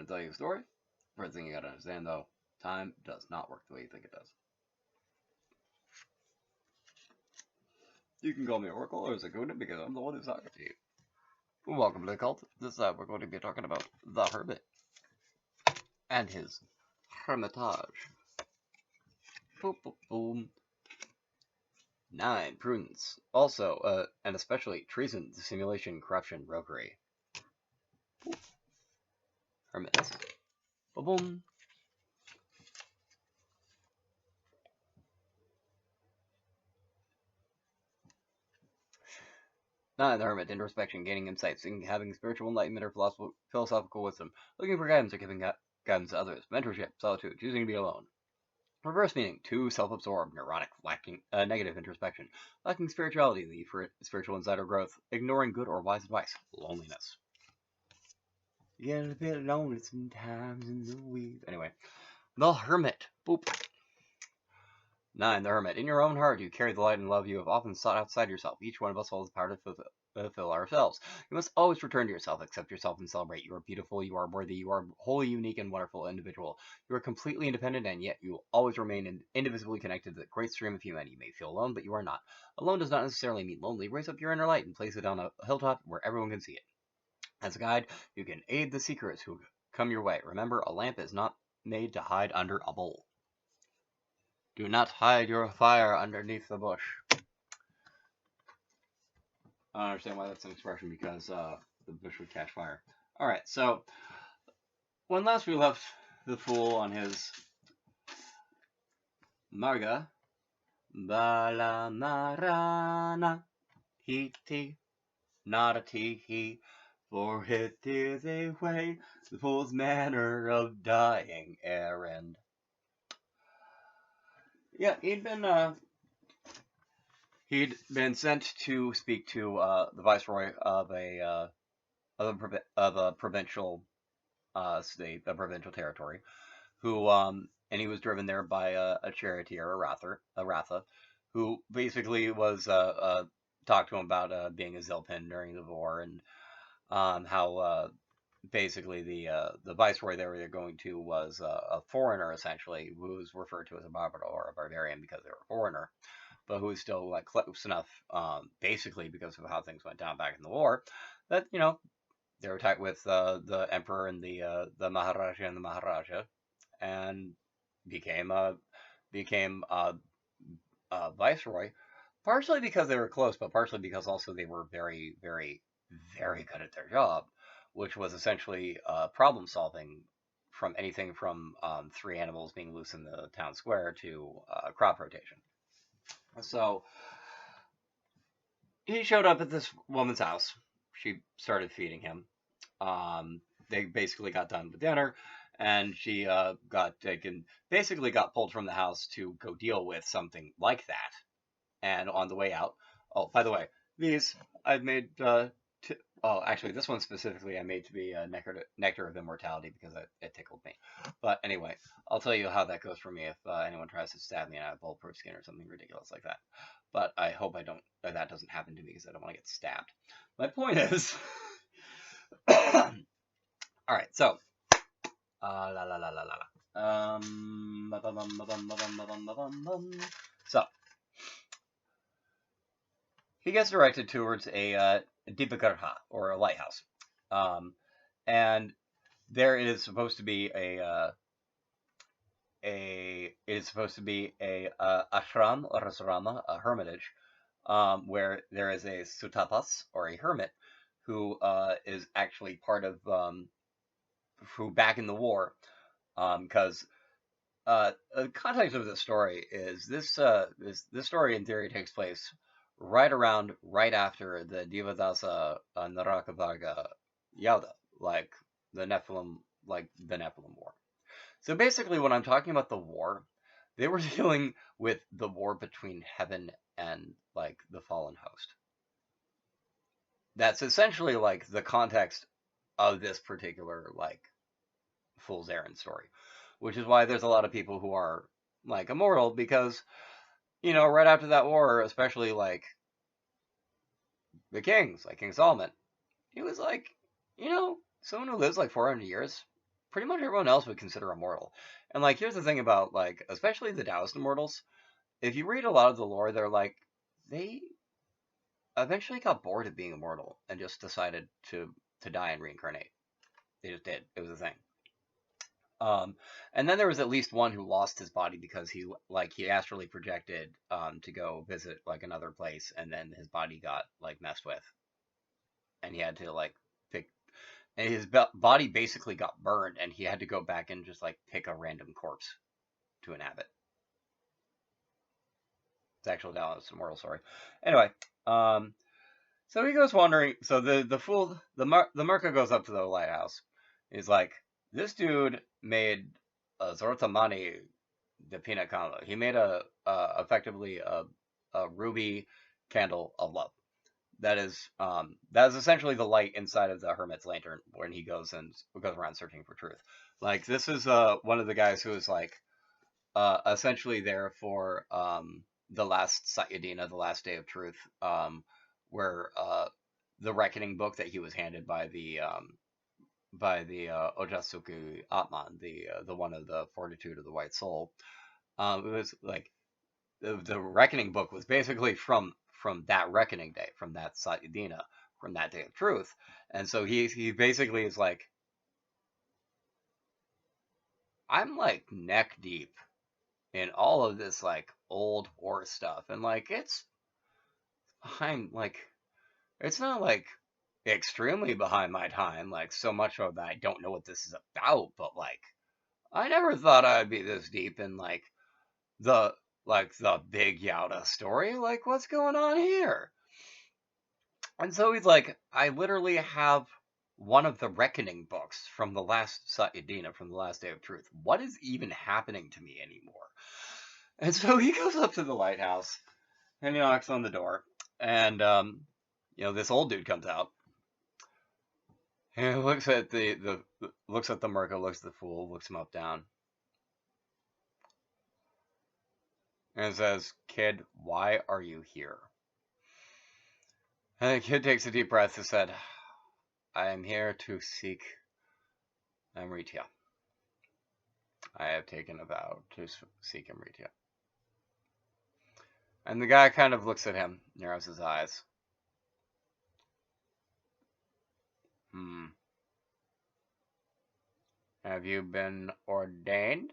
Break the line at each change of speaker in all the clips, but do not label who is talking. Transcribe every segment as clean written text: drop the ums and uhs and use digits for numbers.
going to tell you a story. First thing you gotta understand, though, time does not work the way you think it does. You can call me Oracle or Zakuna because I'm the one who's talking to you. Welcome to the cult. This time we're going to be talking about the Hermit and his hermitage. Boom, boom, boom. 9. Prudence. Also, and especially treason, dissimulation, corruption, roguery. Hermit. Boom, boom. 9. The Hermit. Introspection, gaining insights, having spiritual enlightenment or philosophical wisdom, looking for guidance or giving guidance to others, mentorship, solitude, choosing to be alone. Reverse meaning, too self-absorbed, neurotic, lacking negative introspection, lacking spirituality, the spiritual insight or growth, ignoring good or wise advice, loneliness. You get a bit lonely sometimes in the week. Anyway, the Hermit. Boop. 9. The Hermit. In your own heart, you carry the light and love you have often sought outside yourself. Each one of us holds the power to fulfill ourselves. You must always return to yourself, accept yourself, and celebrate. You are beautiful, you are worthy, you are wholly unique and wonderful individual. You are completely independent, and yet you will always remain indivisibly connected to the great stream of humanity. You may feel alone, but you are not. Alone does not necessarily mean lonely. Raise up your inner light and place it on a hilltop where everyone can see it. As a guide, you can aid the seekers who come your way. Remember, a lamp is not made to hide under a bowl. Do not hide your fire underneath the bush. I don't understand why that's an expression, because the bush would catch fire. Alright, so when last we left the fool on his marga, bala marana, hiti, not he, for it is a way, the fool's manner of dying errand. Yeah, he'd been sent to speak to the viceroy of a provincial state, a provincial territory, who and he was driven there by a charioteer, a Ratha, who basically was talked to him about being a Zilpin during the war, and how basically the viceroy they were going to was a foreigner, essentially, who was referred to as a barbaro or a barbarian because they were a foreigner, but who was still like close enough, basically because of how things went down back in the war, that they were tight with the emperor and the Maharaja and the Maharaja, and became a viceroy, partially because they were close, but partially because also they were very, very, very good at their job, which was essentially problem solving, from anything from 3 animals being loose in the town square to crop rotation. So he showed up at this woman's house. She started feeding him. They basically got done with dinner, and she got pulled from the house to go deal with something like that. And on the way out, oh, by the way, these I've made. Actually, this one specifically I made to be Nectar of Immortality because it tickled me. But anyway, I'll tell you how that goes for me if anyone tries to stab me and I have bulletproof skin or something ridiculous like that. But I hope that doesn't happen to me because I don't want to get stabbed. My point is, all right. So, so he gets directed towards a Deepagarha, or a lighthouse, and there it is supposed to be a ashram or asrama, a hermitage, where there is a sutapas, or a hermit, who is actually part of who back in the war, because the context of this story is this story in theory takes place right after the Devadasa Narakavarga Yauda, like the Nephilim War. So basically, when I'm talking about the war, they were dealing with the war between heaven and like the fallen host. That's essentially like the context of this particular like Fool's Errand story, which is why there's a lot of people who are like immortal, because right after that war, especially like the kings, like King Solomon, he was like, someone who lives like 400 years, pretty much everyone else would consider immortal. And like, here's the thing about like, especially the Taoist immortals. If you read a lot of the lore, they're like, they eventually got bored of being immortal and just decided to die and reincarnate. They just did. It was a thing. Um, and then there was at least one who lost his body because he astrally projected to go visit like another place, and then his body got like messed with, and he had to like pick, and his body basically got burned, and he had to go back and just like pick a random corpse to inhabit. It's actually now it's a moral story. Anyway, so he goes wandering. So the fool the Merca goes up to the lighthouse. He's like, this dude made a Zonamanzikhinkama the peanut combo. He made effectively a ruby candle of love. That is essentially the light inside of the hermit's lantern when he goes around searching for truth. Like this is one of the guys who is like essentially there for the last Satyadina, the last day of truth, where the reckoning book that he was handed by the Ojatsuku Atman, the one of the fortitude of the white soul. It was like the reckoning book was basically from that reckoning day, from that Satyadina, from that day of truth. And so he basically is like, I'm like neck deep in all of this like old war stuff, and like it's behind like it's not like extremely behind my time, like so much of that I don't know what this is about, but like I never thought I'd be this deep in the the big Yauda story. Like, what's going on here? And so he's like, I literally have one of the reckoning books from the last Satyadina, from the last day of truth. What is even happening to me anymore? And so he goes up to the lighthouse and he knocks on the door, and this old dude comes out and he looks at the looks at the Merca, looks at the fool, looks him up down, and says, "Kid, why are you here?" And the kid takes a deep breath and said, "I am here to seek Amritya. I have taken a vow to seek Amritya." And the guy kind of looks at him, narrows his eyes. Have you been ordained?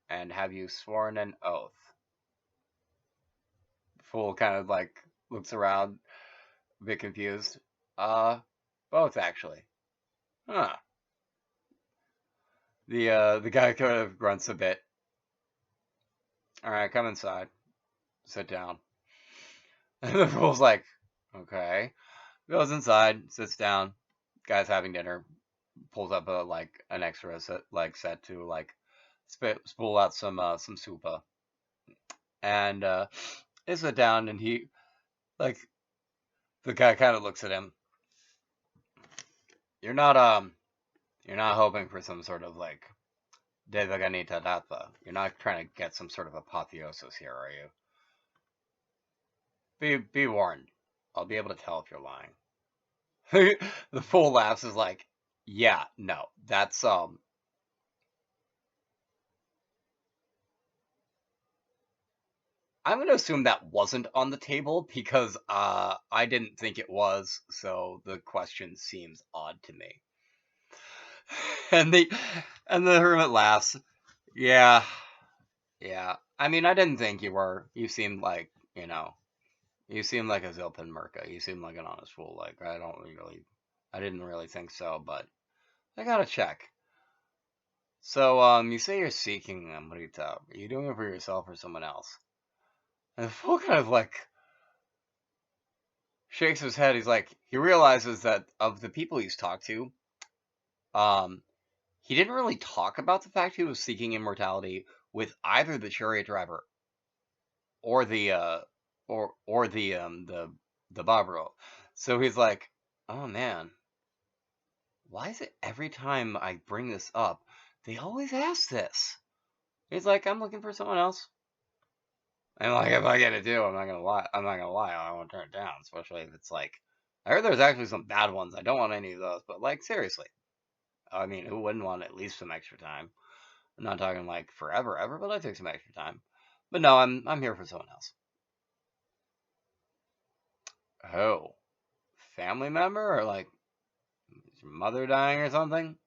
And have you sworn an oath? The fool kind of like looks around, a bit confused. Both actually. Huh. The guy kind of grunts a bit. Alright, come inside. Sit down. And the fool's like, okay. Goes inside, sits down. Guy's having dinner. Pulls up an extra set to like spool out some soupa. And they sit down, and he like the guy kind of looks at him. You're not hoping for some sort of like Devaganita Dattva. You're not trying to get some sort of apotheosis here, are you? Be warned. I'll be able to tell if you're lying. The fool laughs, is like, yeah, no, that's I'm gonna assume that wasn't on the table because I didn't think it was, so the question seems odd to me. And the hermit laughs. Yeah, yeah. I mean, I didn't think you were. You seemed like, you seemed like a Zilpin Merca. You seemed like an honest fool. Like, I didn't really think so, but I gotta check. So, you say you're seeking Amrita. Are you doing it for yourself or someone else? And the fool kind of like shakes his head. He's like, he realizes that of the people he's talked to, um, he didn't really talk about the fact he was seeking immortality with either the chariot driver or the Barbaro. So he's like, oh man, why is it every time I bring this up, they always ask this? He's like, I'm looking for someone else. And like, if I get it too, I'm not gonna lie. I won't turn it down, especially if it's like, I heard there's actually some bad ones. I don't want any of those, but like, seriously, I mean, who wouldn't want at least some extra time? I'm not talking like forever, ever, but I take some extra time. But no, I'm here for someone else. Oh, family member or like is your mother dying or something?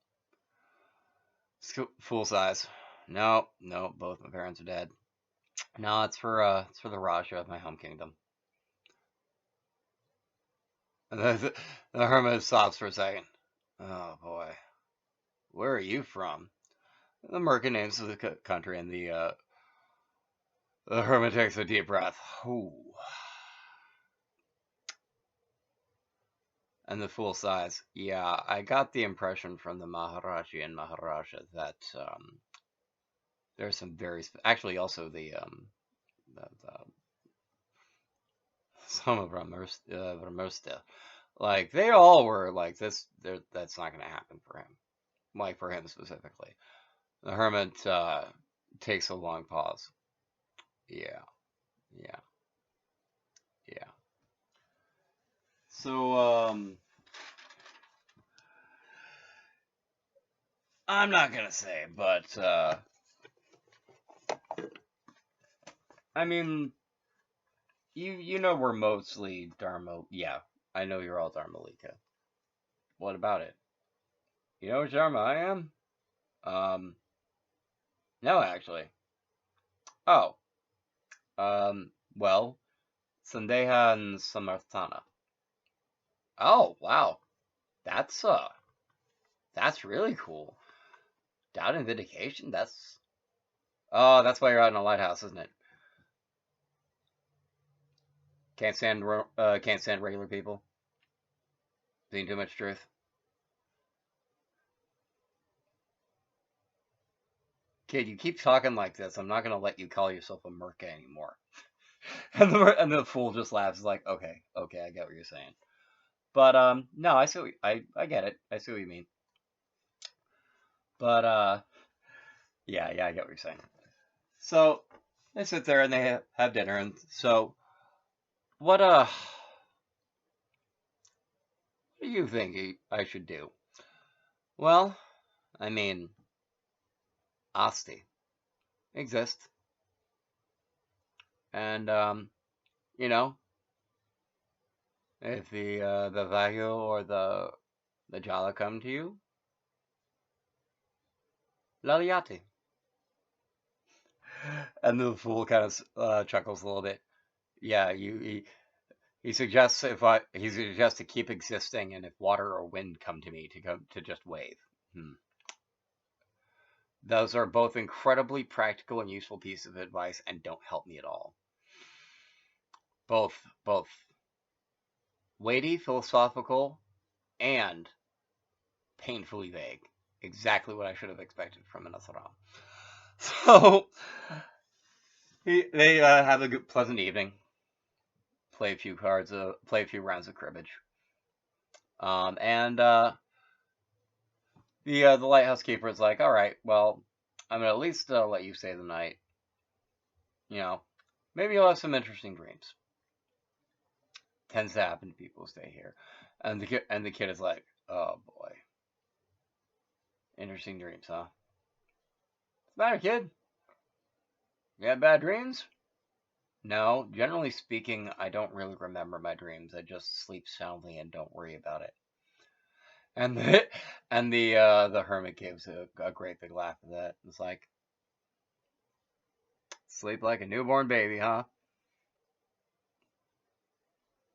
Full size. No, no, both my parents are dead. No, it's for the Raja of my home kingdom. And the hermit stops for a second. Oh boy, where are you from? The Merkin names of the country, and the hermit takes a deep breath. Ooh. And the fool sighs. Yeah, I got the impression from the Maharaji and Maharaja that there's some very actually also the some of Ramersta, like they all were like this. That's not going to happen for him. Like for him specifically, the hermit takes a long pause. Yeah, yeah, yeah. So I'm not gonna say, but I mean, you know we're mostly Dharma. Yeah, I know you're all Dharmalika. What about it? You know which Dharma I am? Um, no, actually. Oh, well, Sandeha and Samarthana. Oh, wow, that's that's really cool. Doubt and vindication. That's oh, that's why you're out in a lighthouse, isn't it? Can't stand regular people. Seeing too much truth. Kid, you keep talking like this. I'm not gonna let you call yourself a merca anymore. And the fool just laughs. Like, okay, okay, I get what you're saying. But no, I see. I get it. I see what you mean. But yeah, yeah, I get what you're saying. So they sit there and they have dinner, and so what what do you think I should do? Well, I mean, Asti exists, and you know, if the Vayu or the Jala come to you, Laliati. And the fool kind of chuckles a little bit. Yeah, he suggests he suggests to keep existing, and if water or wind come to me, to just wave. Hmm. Those are both incredibly practical and useful pieces of advice, and don't help me at all. Both weighty, philosophical, and painfully vague. Exactly what I should have expected from an Asaram. So they have a good, pleasant evening. Play a few cards. Play a few rounds of cribbage. And the lighthouse keeper is like, all right, well, I'm gonna at least let you stay the night. You know, maybe you'll have some interesting dreams. Tends to happen to people who stay here. And the kid is like, oh boy, interesting dreams, huh? What's the matter, kid? You have bad dreams? No, generally speaking, I don't really remember my dreams. I just sleep soundly and don't worry about it. And the hermit gives a great big laugh at that. It's like, sleep like a newborn baby, huh?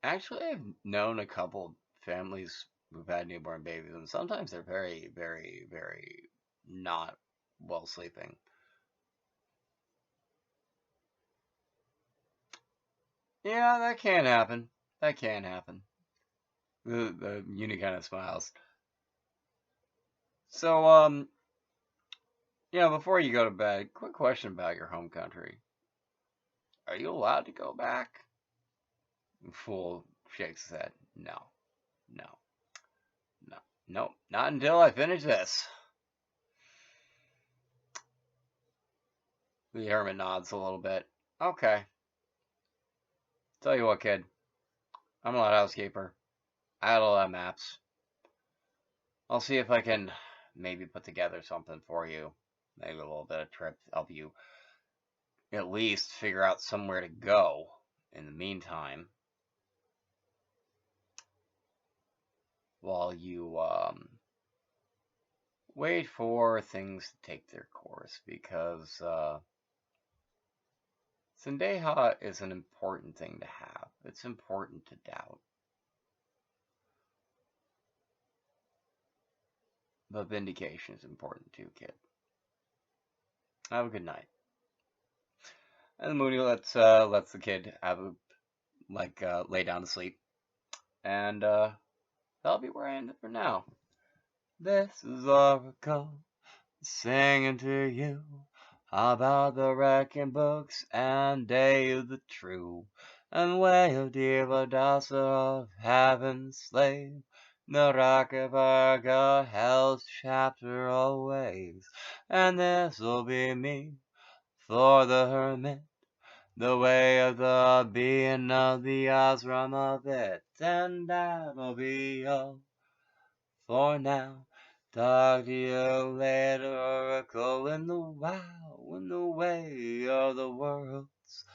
Actually, I've known a couple families who've had newborn babies, and sometimes they're very, very, very not well sleeping. Yeah, that can happen. That can happen. The uni kind of smiles. So, before you go to bed, quick question about your home country. Are you allowed to go back? Fool shakes his head. No, no, no, no, not until I finish this. The hermit nods a little bit. Okay. Tell you what, kid. I'm a housekeeper. I had a lot of maps. I'll see if I can maybe put together something for you, maybe a little bit of trip, help you at least figure out somewhere to go in the meantime, while you wait for things to take their course, because Sandeha is an important thing to have. It's important to doubt. But vindication is important too, kid. Have a good night. And Mooney lets the kid have a lay down to sleep. And that'll be where I end it for now. This is Oracle singing to you about the wrecking books and day of the true and way of Devadasa of heaven's slave. The Rakavarga hell's chapter always, and this'll be me for the hermit, the way of the being of the ashram of it, and that'll be all for now. Talk to you later, Oracle, in the wow, in the way of the worlds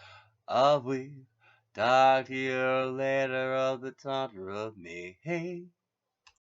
of we. Talk to you later of the tantra of me.